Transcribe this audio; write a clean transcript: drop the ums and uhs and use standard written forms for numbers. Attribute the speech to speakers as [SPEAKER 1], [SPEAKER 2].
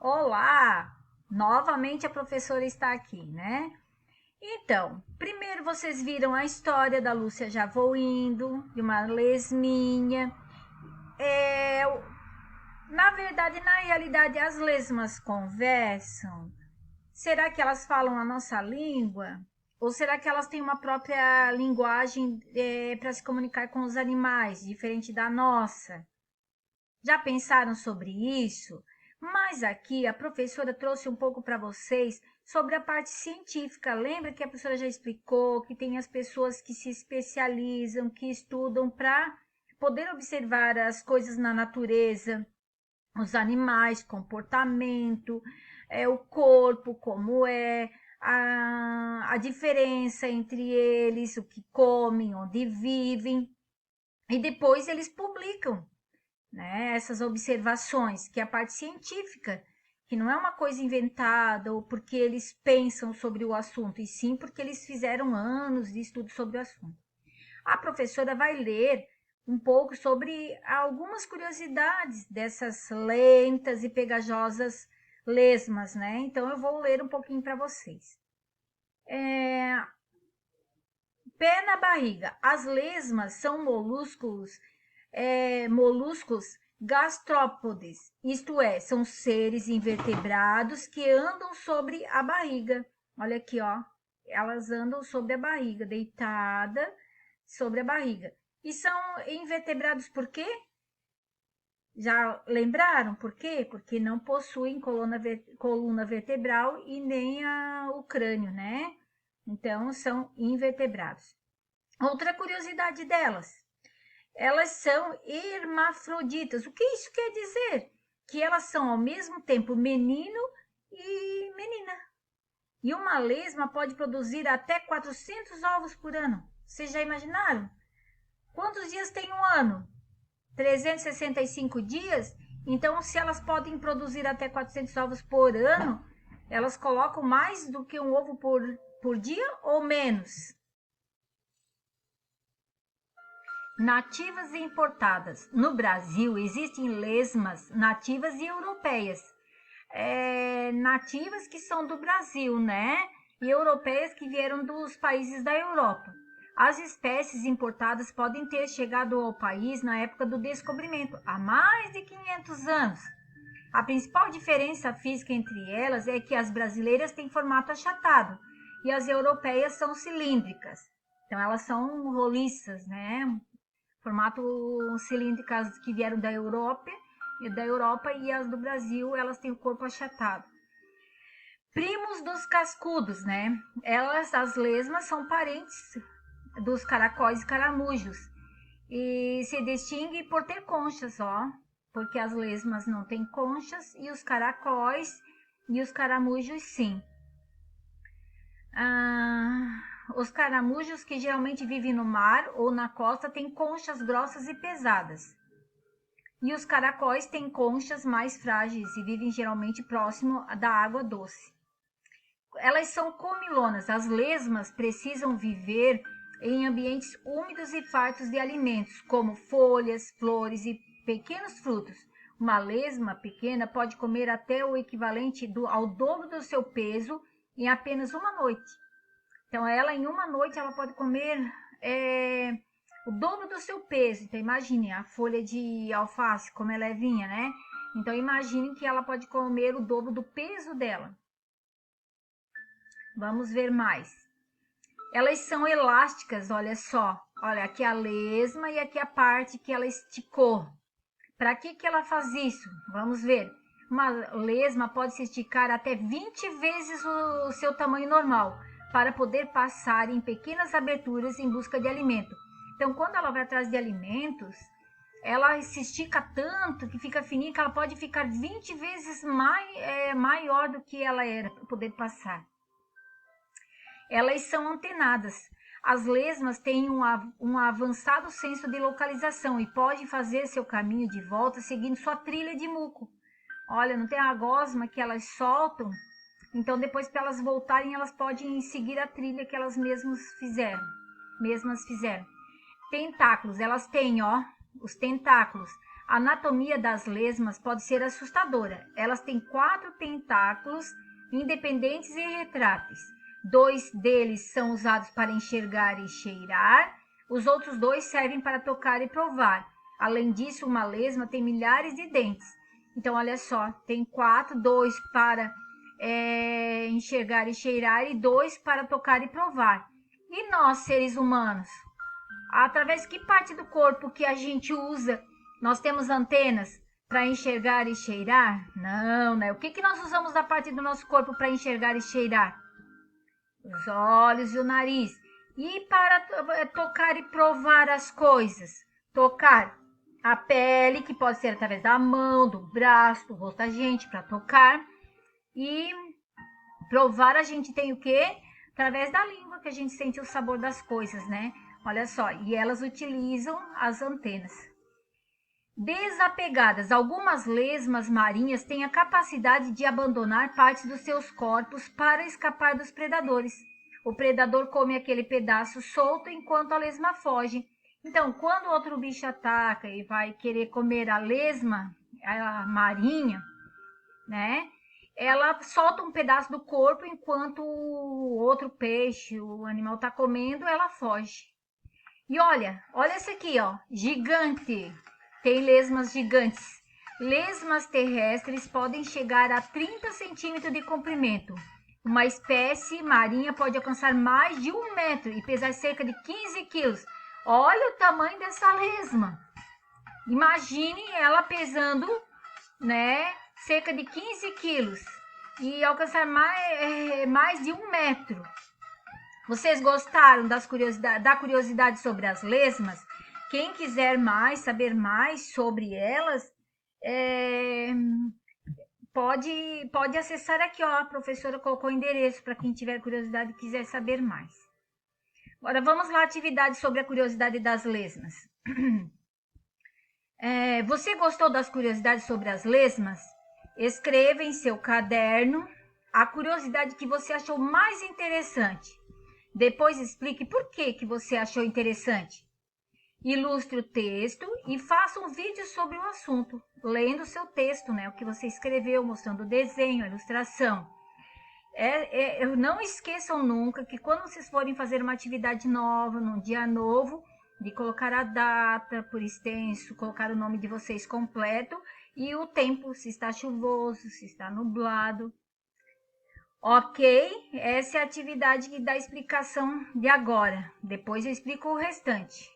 [SPEAKER 1] Olá! Novamente a professora está aqui, né? Então, primeiro vocês viram a história da Lúcia Já Vou Indo, de uma lesminha. É, na verdade, na realidade, as lesmas conversam. Será que elas falam a nossa língua? Ou será que elas têm uma própria linguagem para se comunicar com os animais, diferente da nossa? Já pensaram sobre isso? Mas aqui a professora trouxe um pouco para vocês sobre a parte científica. Lembra que a professora já explicou que tem as pessoas que se especializam, que estudam para poder observar as coisas na natureza, os animais, comportamento, o corpo, como é, a diferença entre eles, o que comem, onde vivem, e depois eles publicam, né, essas observações, que é a parte científica, que não é uma coisa inventada ou porque eles pensam sobre o assunto, e sim porque eles fizeram anos de estudo sobre o assunto. A professora vai ler um pouco sobre algumas curiosidades dessas lentas e pegajosas lesmas, né? Então eu vou ler um pouquinho para vocês. Pé na barriga. As lesmas são moluscos gastrópodes, isto é, são seres invertebrados que andam sobre a barriga. Olha aqui, ó, elas andam sobre a barriga, deitada sobre a barriga. E são invertebrados por quê? Já lembraram por quê? Porque não possuem coluna vertebral e nem o crânio, né? Então, são invertebrados. Outra curiosidade delas, elas são hermafroditas. O que isso quer dizer? Que elas são ao mesmo tempo menino e menina. E uma lesma pode produzir até 400 ovos por ano. Vocês já imaginaram? Quantos dias tem um ano? 365 dias? Então, se elas podem produzir até 400 ovos por ano, elas colocam mais do que um ovo por dia ou menos? Nativas e importadas. No Brasil, existem lesmas nativas e europeias. Nativas que são do Brasil, né? E europeias que vieram dos países da Europa. As espécies importadas podem ter chegado ao país na época do descobrimento, há mais de 500 anos. A principal diferença física entre elas é que as brasileiras têm formato achatado e as europeias são cilíndricas. Então, elas são roliças, né? Formato cilíndricas que vieram da Europa e as do Brasil, elas têm o corpo achatado. Primos dos cascudos, né? As lesmas, são parentes dos caracóis e caramujos. E se distingue por ter conchas, ó. Porque as lesmas não têm conchas e os caracóis e os caramujos sim. Os caramujos, que geralmente vivem no mar ou na costa, têm conchas grossas e pesadas. E os caracóis têm conchas mais frágeis e vivem geralmente próximo da água doce. Elas são comilonas. As lesmas precisam viver em ambientes úmidos e fartos de alimentos, como folhas, flores e pequenos frutos. Uma lesma pequena pode comer até o equivalente ao dobro do seu peso em apenas uma noite. Então, ela em uma noite ela pode comer o dobro do seu peso. Então, imagine a folha de alface, como é levinha, né? Então, imagine que ela pode comer o dobro do peso dela. Vamos ver mais. Elas são elásticas, olha só. Olha, aqui a lesma e aqui a parte que ela esticou. Para que ela faz isso? Vamos ver. Uma lesma pode se esticar até 20 vezes o seu tamanho normal, para poder passar em pequenas aberturas em busca de alimento. Então, quando ela vai atrás de alimentos, ela se estica tanto que fica fininha, que ela pode ficar 20 vezes maior do que ela era, para poder passar. Elas são antenadas. As lesmas têm um avançado senso de localização e podem fazer seu caminho de volta seguindo sua trilha de muco. Olha, não tem a gosma que elas soltam? Então, depois, para elas voltarem, elas podem seguir a trilha que elas mesmas fizeram. Tentáculos, elas têm, ó, os tentáculos. A anatomia das lesmas pode ser assustadora. Elas têm 4 tentáculos independentes e retráteis. 2 deles são usados para enxergar e cheirar. Os outros 2 servem para tocar e provar. Além disso, uma lesma tem milhares de dentes. Então, olha só, tem 4, 2 para enxergar e cheirar e 2 para tocar e provar. E nós, seres humanos, através de que parte do corpo que a gente usa, nós temos antenas para enxergar e cheirar? Não, né? O que nós usamos da parte do nosso corpo para enxergar e cheirar? Os olhos e o nariz. E para tocar e provar as coisas? Tocar a pele, que pode ser através da mão, do braço, do rosto da gente, para tocar. E provar a gente tem o quê? Através da língua, que a gente sente o sabor das coisas, né? Olha só, e elas utilizam as antenas. Desapegadas, algumas lesmas marinhas têm a capacidade de abandonar partes dos seus corpos para escapar dos predadores. O predador come aquele pedaço solto enquanto a lesma foge. Então, quando outro bicho ataca e vai querer comer a lesma, a marinha, né? Ela solta um pedaço do corpo enquanto o outro peixe, o animal está comendo, ela foge. E olha esse aqui, ó, gigante. Tem lesmas gigantes. Lesmas terrestres podem chegar a 30 centímetros de comprimento. Uma espécie marinha pode alcançar mais de 1 metro e pesar cerca de 15 quilos. Olha o tamanho dessa lesma. Imagine ela pesando, né, cerca de 15 quilos e alcançar mais de 1 metro. Vocês gostaram da curiosidade sobre as lesmas? Quem quiser saber mais sobre elas, pode acessar aqui, ó. A professora colocou o endereço para quem tiver curiosidade e quiser saber mais. Agora vamos lá, atividade sobre a curiosidade das lesmas. Você gostou das curiosidades sobre as lesmas? Escreva em seu caderno a curiosidade que você achou mais interessante. Depois explique por que você achou interessante. Ilustre o texto e faça um vídeo sobre o assunto, lendo o seu texto, né? O que você escreveu, mostrando o desenho, a ilustração. Não esqueçam nunca que quando vocês forem fazer uma atividade nova, num dia novo, de colocar a data por extenso, colocar o nome de vocês completo e o tempo, se está chuvoso, se está nublado. Ok? Essa é a atividade da explicação de agora. Depois eu explico o restante.